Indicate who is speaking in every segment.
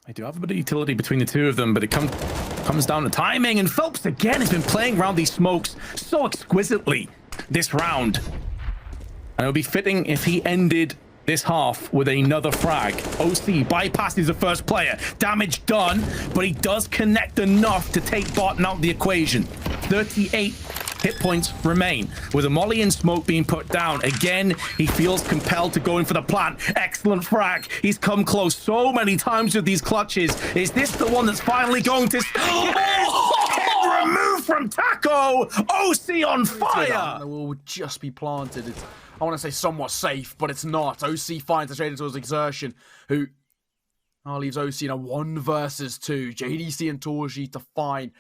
Speaker 1: I do have a bit of utility between the two of them, but it comes down to timing. And Phelps, again, has been playing around these smokes so exquisitely this round. And it would be fitting if he ended this half with another frag. oSee bypasses the first player. Damage done, but he does connect enough to take Barton out of the equation. 38 hit points remain. With a molly and smoke being put down, again, he feels compelled to go in for the plant. Excellent frag. He's come close so many times with these clutches. Is this the one that's finally going to... Yes! Removed from Taco! oSee on fire!
Speaker 2: The wall would just be planted. It's, I want to say somewhat safe, but it's not. oSee finds a straight into his exertion, who leaves oSee in a 1 versus 2. JDC and Torji to find.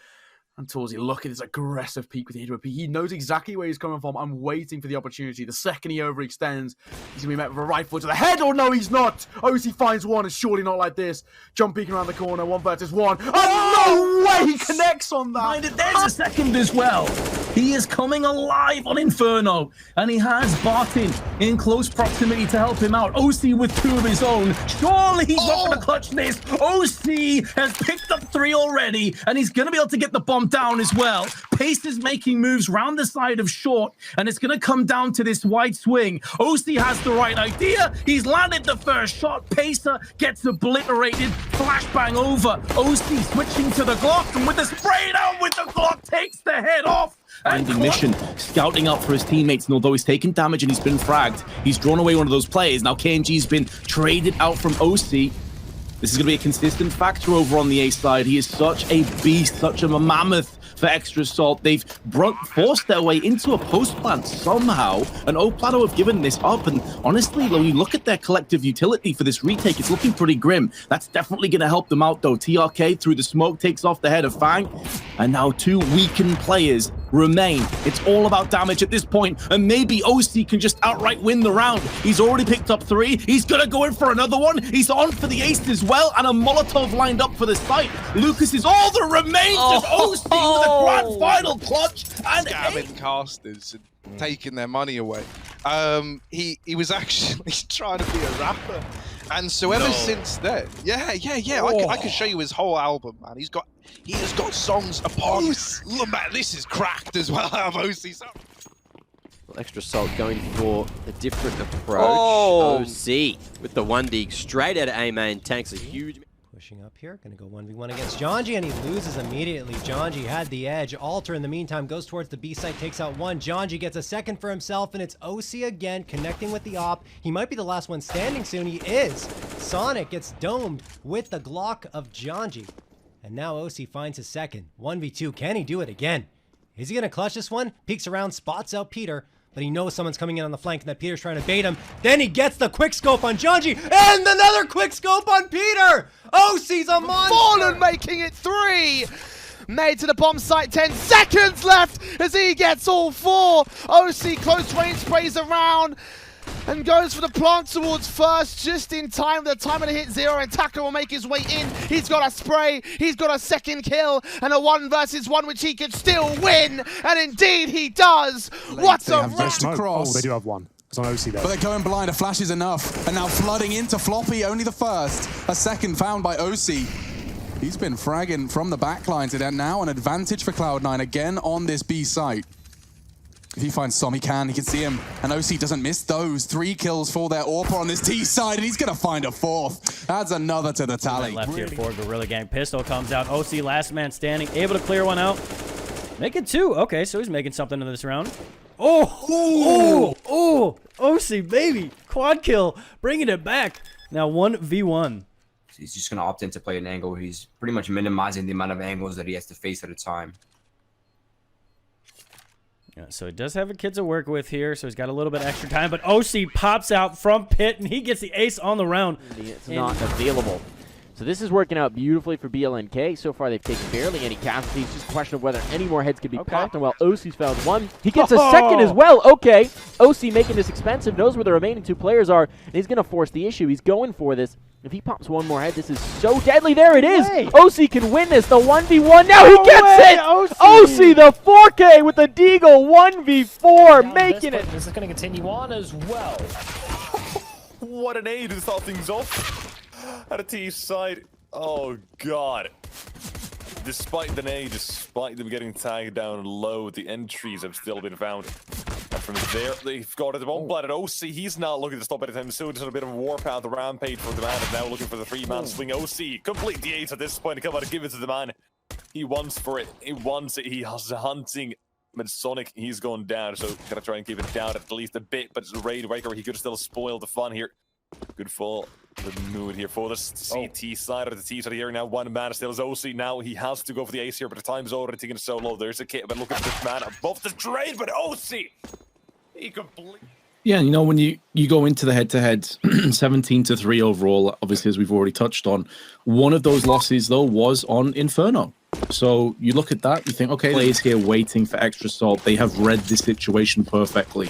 Speaker 2: And Torzi, look at this aggressive peek with the Hydra. He knows exactly where he's coming from. I'm waiting for the opportunity. The second he overextends, he's going to be met with a rifle to the head. Oh, no, he's not. oSee finds one. It's surely not like this. Jump peeking around the corner. 1 versus 1. Oh, no way he connects on that.
Speaker 1: There's a second as well. He is coming alive on Inferno. And he has Barton in close proximity to help him out. oSee with 2 of his own. Surely he's not going to clutch this. oSee has picked up 3 already. And he's going to be able to get the bomb down as well. Pace is making moves round the side of short, and it's going to come down to this wide swing. oSee has the right idea. He's landed the first shot. Pacer gets obliterated. Flashbang over. oSee switching to the Glock, and with the spray down with the Glock, takes the head off. Finding mission, scouting out for his teammates, and although he's taken damage and he's been fragged, he's drawn away one of those players. Now KNG's been traded out from oSee. This is going to be a consistent factor over on the A side. He is such a beast, such a mammoth for Extra Assault. They've forced their way into a post plant somehow, and oPlano have given this up. And honestly, when you look at their collective utility for this retake, it's looking pretty grim. That's definitely going to help them out, though. TRK through the smoke takes off the head of Fang, and now 2 weakened players remain. It's all about damage at this point, and maybe oSee can just outright win the round. He's already picked up 3. He's gonna go in for another one. He's on for the ace as well, and a Molotov lined up for the site. Lucas is all that remains of oSee with a grand final clutch and
Speaker 3: scamming casters and taking their money away. He was actually trying to be a rapper, and so ever since then, yeah. I could show you his whole album, man. He has got songs upon. Look, man, this is cracked as well. Out of oSee.
Speaker 4: Well, Extra Assault going for a different approach. oSee with the 1D straight out of A main, tanks a huge.
Speaker 5: Pushing up here, gonna go 1v1 against Janji, and he loses immediately. Janji had the edge. Alter in the meantime goes towards the B site, takes out 1. Janji gets a second for himself, and it's oSee again connecting with the op. He might be the last one standing soon. He is. Sonic gets domed with the Glock of Janji. And now oSee finds his second. 1v2. Can he do it again? Is he gonna clutch this one? Peeks around, spots out Peter, but he knows someone's coming in on the flank and that Peter's trying to bait him. Then he gets the quick scope on Janji, and another quick scope on Peter! oSee's a monster!
Speaker 6: Fallen making it 3! Made to the bomb site, 10 seconds left as he gets all 4. oSee close range sprays around and goes for the plant towards first, just in time. The time of the hit 0, and Taka will make his way in. He's got a spray, he's got a second kill, and a 1 versus 1 which he could still win, and indeed he does. What a
Speaker 7: Just across.
Speaker 8: Oh, they do have 1. It's on oSee there.
Speaker 7: But they're going blind, a flash is enough, and now flooding into Floppy, only the first. A second found by oSee. He's been fragging from the backline today, and now an advantage for Cloud9 again on this B site. If he finds Som, he can see him. And oSee doesn't miss those. 3 kills for their AWPer on this T side, and he's gonna find a 4th. Adds another to the tally.
Speaker 9: Left here for Gorilla Gang. Pistol comes out. oSee last man standing, able to clear one out. Make it 2. Okay, so he's making something in this round. oSee, baby. Quad kill, bringing it back. Now 1v1.
Speaker 10: He's just gonna opt in to play an angle where he's pretty much minimizing the amount of angles that he has to face at a time.
Speaker 9: Yeah, so he does have a kid to work with here, so he's got a little bit extra time, but oSee pops out from pit, and he gets the ace on the round.
Speaker 4: It's not available. So this is working out beautifully for BLNK. So far, they've taken barely any casualties. Just a question of whether any more heads could be popped. And while oSee's found 1, he gets a second as well. Okay, oSee making this expensive, knows where the remaining 2 players are, and he's going to force the issue. He's going for this. If he pops 1 more head, this is so deadly. There it is. oSee can win this. The 1v1. Now he gets it. oSee, the 4K with the Deagle 1v4, making it.
Speaker 11: This is going to continue on as well.
Speaker 12: What an A to start things off. At a T side,
Speaker 8: Oh, God. Despite the nade, despite them getting tagged down low, the entries have still been found. And from there, they've got the bomb planet. oSee, he's not looking to stop anytime soon. Just a bit of a warpath, the rampage for the man is now looking for the 3-man swing. oSee, complete the 8 at this point to come out and give it to the man. He wants for it. He wants it. He has hunting. But Sonic, he's going down, so gotta try and keep it down at least a bit. But it's a Raid Breaker, he could still spoil the fun here. Good fall. The mood here for the CT side of the T side here. Now one man still is oSee. Now he has to go for the ace here, but the time's already taken so low. There's a kit, but look at this man above the drain, but oSee! He completely...
Speaker 1: Yeah, you know, when you go into the head-to-head, 17-3 overall, obviously, as we've already touched on, one of those losses, though, was on Inferno. So you look at that, you think, okay, players here waiting for extra salt. They have read the situation perfectly.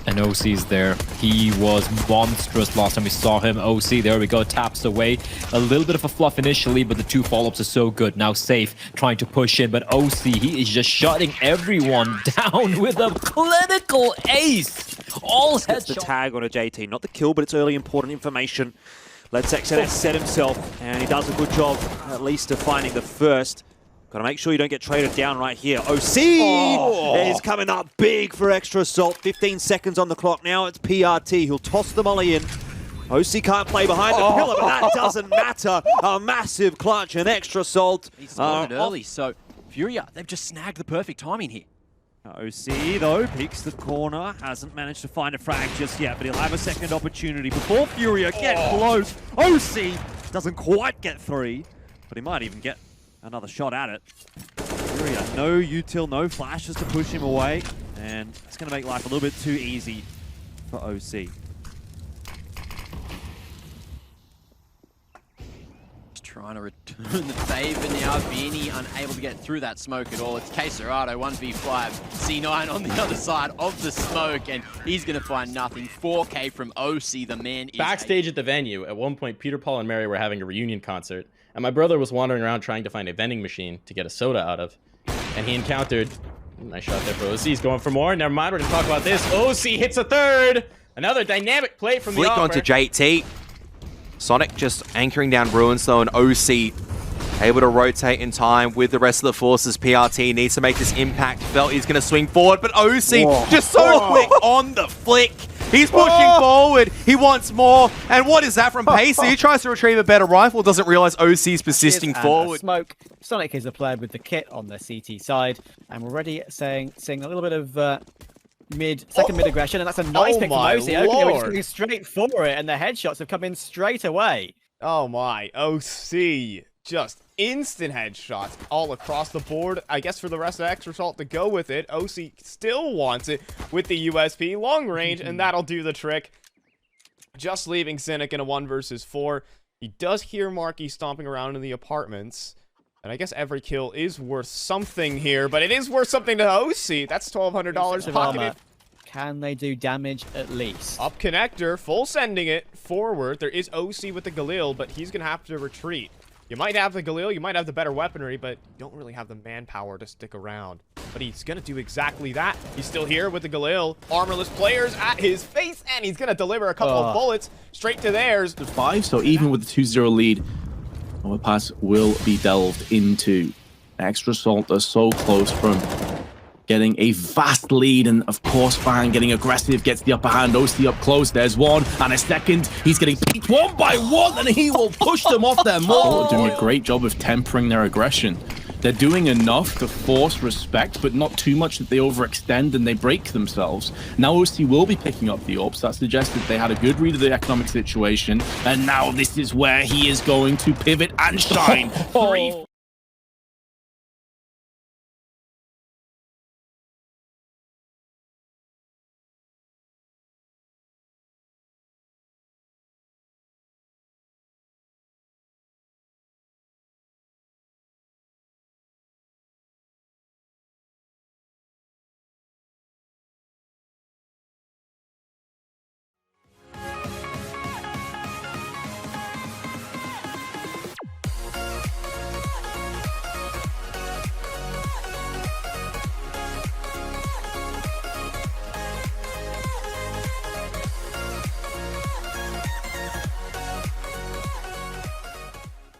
Speaker 12: And oSee's there. He was monstrous last time we saw him. oSee, there we go, taps away. A little bit of a fluff initially, but the 2 follow-ups are so good. Now safe, trying to push in, but oSee, he is just shutting everyone down with a clinical ace. All
Speaker 13: gets the tag on a JT, not the kill, but it's early important information. Let's XNS set himself, and he does a good job, at least, of finding the first. Got to make sure you don't get traded down right here. oSee is coming up big for extra assault. 15 seconds on the clock now. It's PRT. He'll toss the molly in. oSee can't play behind the pillar, but that doesn't matter. A massive clutch and extra assault.
Speaker 4: He started early, so Furia, they've just snagged the perfect timing here.
Speaker 13: oSee, though, peeks the corner. Hasn't managed to find a frag just yet, but he'll have a second opportunity before Furia get close. oSee doesn't quite get 3, but he might even get another shot at it. Furia, no util, no flashes to push him away, and it's going to make life a little bit too easy for oSee.
Speaker 4: Trying to return the favor now. Beanie unable to get through that smoke at all. It's Queserado 1v5. C9 on the other side of the smoke, and he's going to find nothing. 4K from oSee. The man is
Speaker 14: backstage at the venue. At one point, Peter, Paul, and Mary were having a reunion concert, and my brother was wandering around trying to find a vending machine to get a soda out of, and he encountered... Nice shot there for oSee. He's going for more. Never mind, we're going to talk about this. oSee hits a third. Another dynamic play from the
Speaker 15: Flick onto JT. Sonic just anchoring down Ruins though, and oSee able to rotate in time with the rest of the forces. PRT needs to make this impact felt. He's going to swing forward, but oSee just so quick on the flick. He's pushing forward. He wants more. And what is that from Pacey? He tries to retrieve a better rifle, doesn't realize oSee's persisting forward.
Speaker 16: Smoke. Sonic is a player with the kit on the CT side, and we're already seeing a little bit of second mid aggression, and that's a nice pick from oSee. Okay, we're just going straight for it, and the headshots have come in straight away.
Speaker 6: Oh my, oSee, just instant headshots all across the board. I guess for the rest of Extra Salt to go with it, oSee still wants it with the USP long range, and that'll do the trick. Just leaving Cynic in a 1 versus 4. He does hear Marky stomping around in the apartments. And I guess every kill is worth something here, but it is worth something to oSee. That's $1,200 pocketed.
Speaker 16: Can they do damage at least?
Speaker 6: Up connector, full sending it forward. There is oSee with the Galil, but he's going to have to retreat. You might have the Galil, you might have the better weaponry, but you don't really have the manpower to stick around. But he's going to do exactly that. He's still here with the Galil. Armorless players at his face, and he's going to deliver a couple of bullets straight to theirs.
Speaker 1: 5, so even with the 2-0 lead, Overpass will be delved into. Extra Salt are so close from getting a vast lead, and of course Fang getting aggressive, gets the upper hand. oSee up close, there's one, and a second. He's getting picked 1 by 1, and he will push them off their mark. Doing a great job of tempering their aggression. They're doing enough to force respect, but not too much that they overextend and they break themselves. Now oSee will be picking up the AWPs. That suggests that they had a good read of the economic situation, and now this is where he is going to pivot and shine. 3